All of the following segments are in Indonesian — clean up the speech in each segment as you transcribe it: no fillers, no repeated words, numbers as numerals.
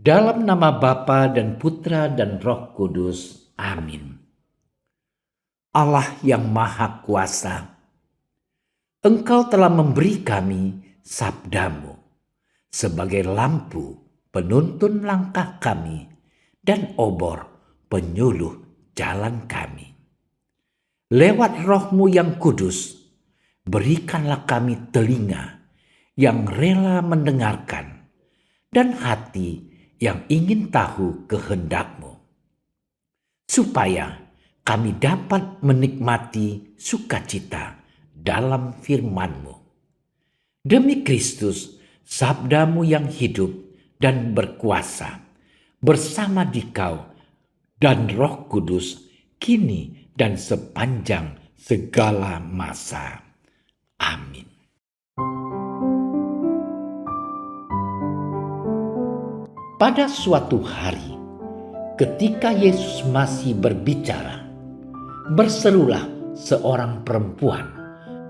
Dalam nama Bapa dan Putra dan Roh Kudus. Amin. Allah yang Maha Kuasa, Engkau telah memberi kami sabdamu sebagai lampu penuntun langkah kami dan obor penyuluh jalan kami. Lewat Roh-Mu yang kudus, berikanlah kami telinga yang rela mendengarkan dan hati yang ingin tahu kehendak-Mu, supaya kami dapat menikmati sukacita dalam firman-Mu. Demi Kristus, sabda-Mu yang hidup dan berkuasa, bersama Dikau dan Roh Kudus, kini dan sepanjang segala masa. Amin. Pada suatu hari, ketika Yesus masih berbicara, berserulah seorang perempuan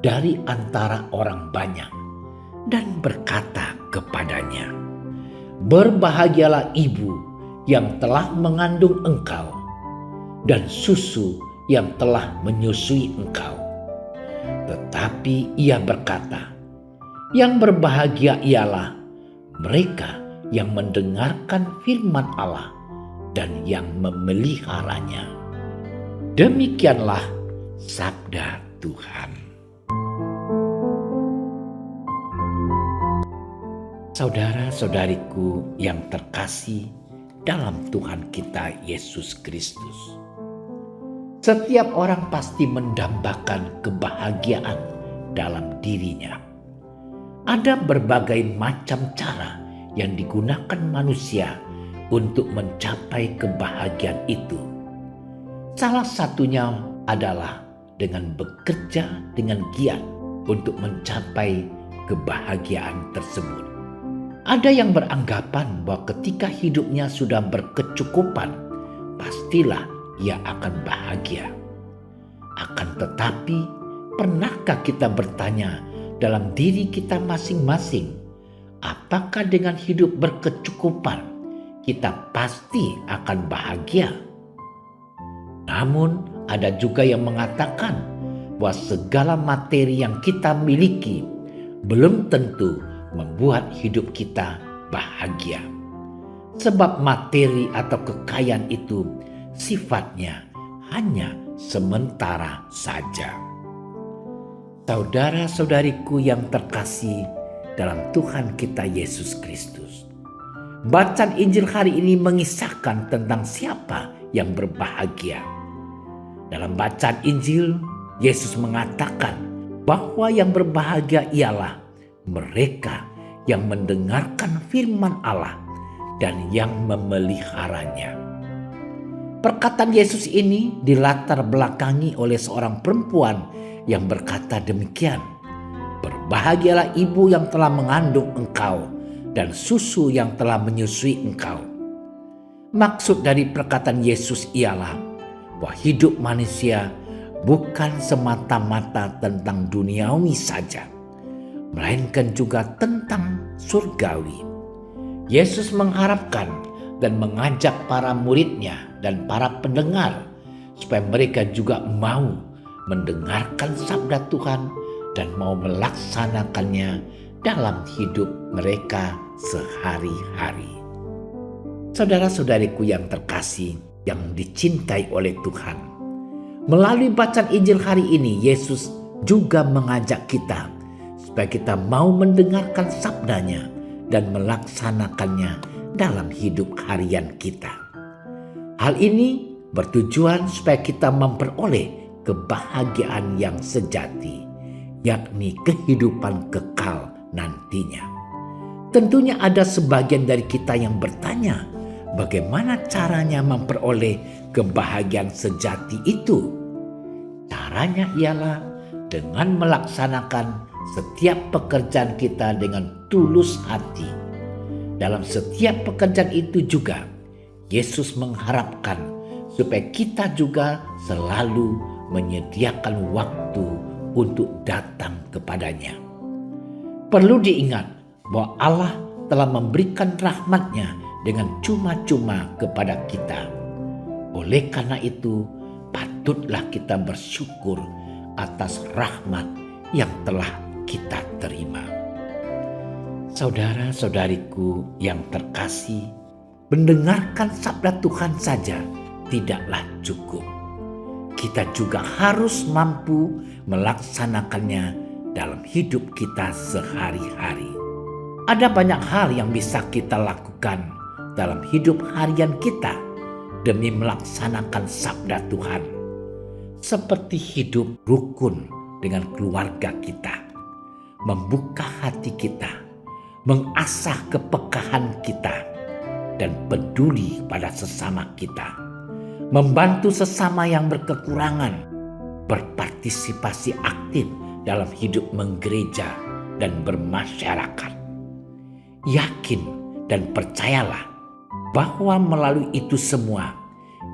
dari antara orang banyak dan berkata kepadanya, "Berbahagialah ibu yang telah mengandung engkau dan susu yang telah menyusui engkau." Tetapi ia berkata, "Yang berbahagia ialah mereka yang mendengarkan firman Allah dan yang memeliharanya." Demikianlah sabda Tuhan. Saudara-saudariku yang terkasih dalam Tuhan kita Yesus Kristus, setiap orang pasti mendambakan kebahagiaan dalam dirinya. Ada berbagai macam cara yang digunakan manusia untuk mencapai kebahagiaan itu. Salah satunya adalah dengan bekerja dengan giat untuk mencapai kebahagiaan tersebut. Ada yang beranggapan bahwa ketika hidupnya sudah berkecukupan, pastilah ia akan bahagia. Akan tetapi, pernahkah kita bertanya dalam diri kita masing-masing, apakah dengan hidup berkecukupan kita pasti akan bahagia? Namun ada juga yang mengatakan bahwa segala materi yang kita miliki belum tentu membuat hidup kita bahagia. Sebab materi atau kekayaan itu sifatnya hanya sementara saja. Saudara-saudariku yang terkasih dalam Tuhan kita Yesus Kristus, bacaan Injil hari ini mengisahkan tentang siapa yang berbahagia. Dalam bacaan Injil, Yesus mengatakan bahwa yang berbahagia ialah mereka yang mendengarkan firman Allah dan yang memeliharanya. Perkataan Yesus ini dilatar belakangi oleh seorang perempuan yang berkata demikian, "Berbahagialah ibu yang telah mengandung engkau dan susu yang telah menyusui engkau." Maksud dari perkataan Yesus ialah bahwa hidup manusia bukan semata-mata tentang duniawi saja, melainkan juga tentang surgawi. Yesus mengharapkan dan mengajak para muridnya dan para pendengar supaya mereka juga mau mendengarkan sabda Tuhan dan mau melaksanakannya dalam hidup mereka sehari-hari. Saudara-saudariku yang terkasih, yang dicintai oleh Tuhan, melalui bacaan Injil hari ini Yesus juga mengajak kita supaya kita mau mendengarkan sabdanya dan melaksanakannya dalam hidup harian kita. Hal ini bertujuan supaya kita memperoleh kebahagiaan yang sejati, yakni kehidupan kekal nantinya. Tentunya ada sebagian dari kita yang bertanya, bagaimana caranya memperoleh kebahagiaan sejati itu? Caranya ialah dengan melaksanakan setiap pekerjaan kita dengan tulus hati. Dalam setiap pekerjaan itu juga, Yesus mengharapkan supaya kita juga selalu menyediakan waktu untuk datang kepadanya. Perlu diingat bahwa Allah telah memberikan rahmat-Nya dengan cuma-cuma kepada kita. Oleh karena itu, patutlah kita bersyukur atas rahmat yang telah kita terima. Saudara-saudariku yang terkasih, mendengarkan sabda Tuhan saja tidaklah cukup. Kita juga harus mampu melaksanakannya dalam hidup kita sehari-hari. Ada banyak hal yang bisa kita lakukan dalam hidup harian kita demi melaksanakan sabda Tuhan, seperti hidup rukun dengan keluarga kita, membuka hati kita, mengasah kepekaan kita, dan peduli pada sesama kita, membantu sesama yang berkekurangan, berpartisipasi aktif dalam hidup menggereja dan bermasyarakat. Yakin dan percayalah bahwa melalui itu semua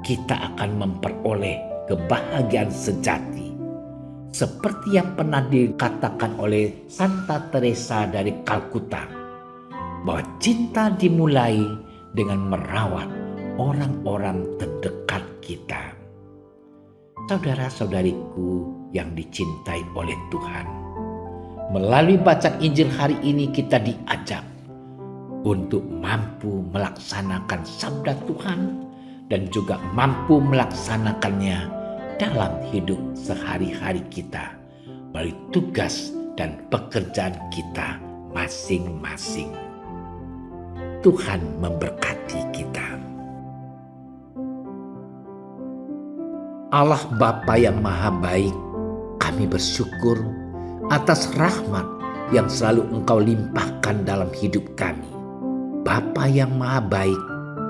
kita akan memperoleh kebahagiaan sejati, seperti yang pernah dikatakan oleh Santa Teresa dari Kalkuta, bahwa cinta dimulai dengan merawat orang-orang terdekat kita. Saudara-saudariku yang dicintai oleh Tuhan, melalui bacaan Injil hari ini kita diajak untuk mampu melaksanakan sabda Tuhan dan juga mampu melaksanakannya dalam hidup sehari-hari kita melalui tugas dan pekerjaan kita masing-masing. Tuhan memberkati kita. Allah Bapa yang Maha Baik, kami bersyukur atas rahmat yang selalu Engkau limpahkan dalam hidup kami. Bapa yang Maha Baik,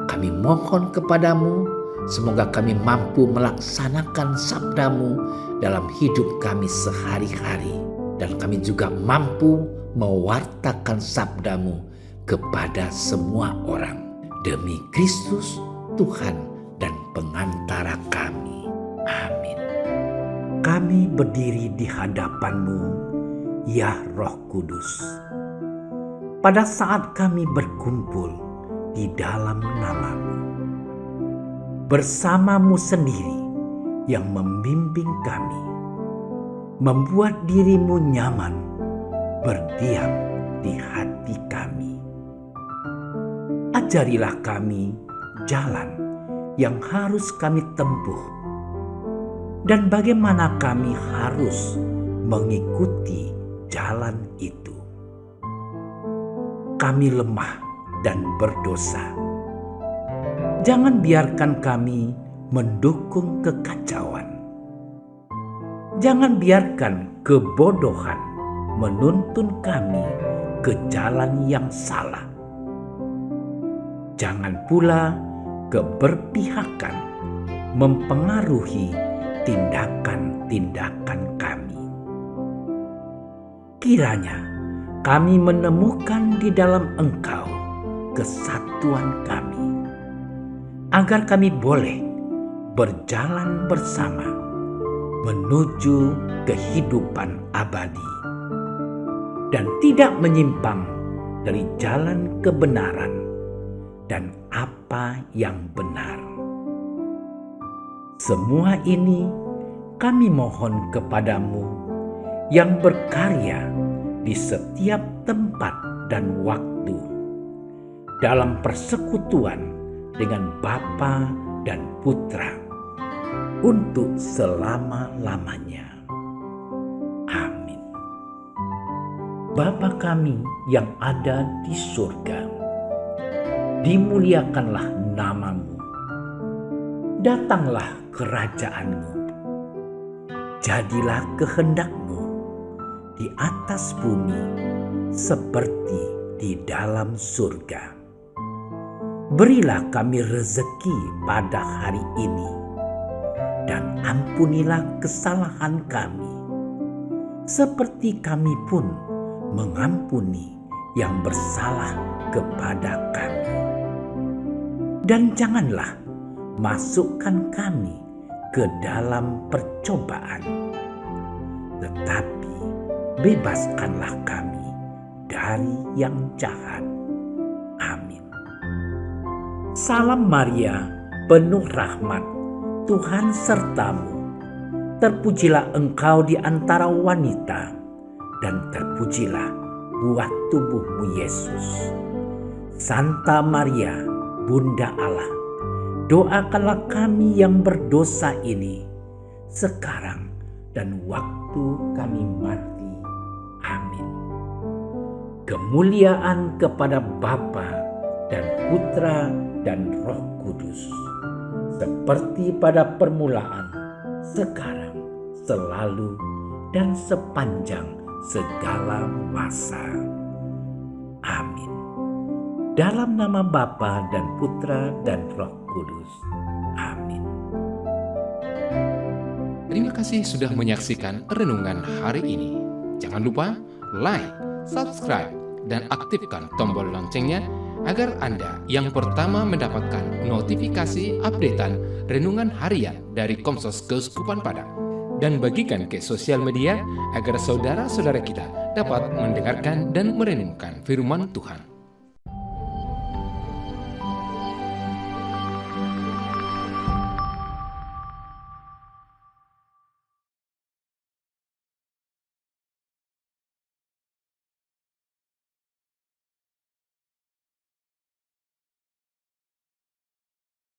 kami mohon kepadamu, semoga kami mampu melaksanakan sabdamu dalam hidup kami sehari-hari. Dan kami juga mampu mewartakan sabdamu kepada semua orang. Demi Kristus, Tuhan dan pengantara kami. Amin. Kami berdiri di hadapan-Mu, ya Roh Kudus. Pada saat kami berkumpul di dalam nama-Mu, bersama-Mu sendiri yang membimbing kami, membuat diri-Mu nyaman berdiam di hati kami. Ajarilah kami jalan yang harus kami tempuh dan bagaimana kami harus mengikuti jalan itu. Kami lemah dan berdosa. Jangan biarkan kami mendukung kekacauan. Jangan biarkan kebodohan menuntun kami ke jalan yang salah. Jangan pula keberpihakan mempengaruhi tindakan-tindakan kami. Kiranya kami menemukan di dalam Engkau kesatuan kami, agar kami boleh berjalan bersama menuju kehidupan abadi dan tidak menyimpang dari jalan kebenaran dan apa yang benar. Semua ini kami mohon kepadamu yang berkarya di setiap tempat dan waktu dalam persekutuan dengan Bapa dan Putra untuk selama-lamanya. Amin. Bapa kami yang ada di surga, dimuliakanlah nama-Mu. Datanglah kerajaan-Mu. Jadilah kehendak-Mu di atas bumi seperti di dalam surga. Berilah kami rezeki pada hari ini, dan ampunilah kesalahan kami, seperti kami pun mengampuni yang bersalah kepada kami. Dan janganlah masukkan kami ke dalam percobaan, tetapi bebaskanlah kami dari yang jahat. Amin. Salam Maria, penuh rahmat, Tuhan sertamu. Terpujilah engkau di antara wanita, dan terpujilah buah tubuhmu Yesus. Santa Maria, Bunda Allah, doakanlah kami yang berdosa ini, sekarang dan waktu kami mati. Amin. Kemuliaan kepada Bapa dan Putra dan Roh Kudus, seperti pada permulaan, sekarang, selalu, dan sepanjang segala masa. Amin. Dalam nama Bapa dan Putra dan Roh Kudus. Amin. Terima kasih sudah menyaksikan renungan hari ini. Jangan lupa like, subscribe, dan aktifkan tombol loncengnya agar Anda yang pertama mendapatkan notifikasi updatean renungan harian dari Komsos Keuskupan Padang. Dan bagikan ke sosial media agar saudara-saudara kita dapat mendengarkan dan merenungkan firman Tuhan.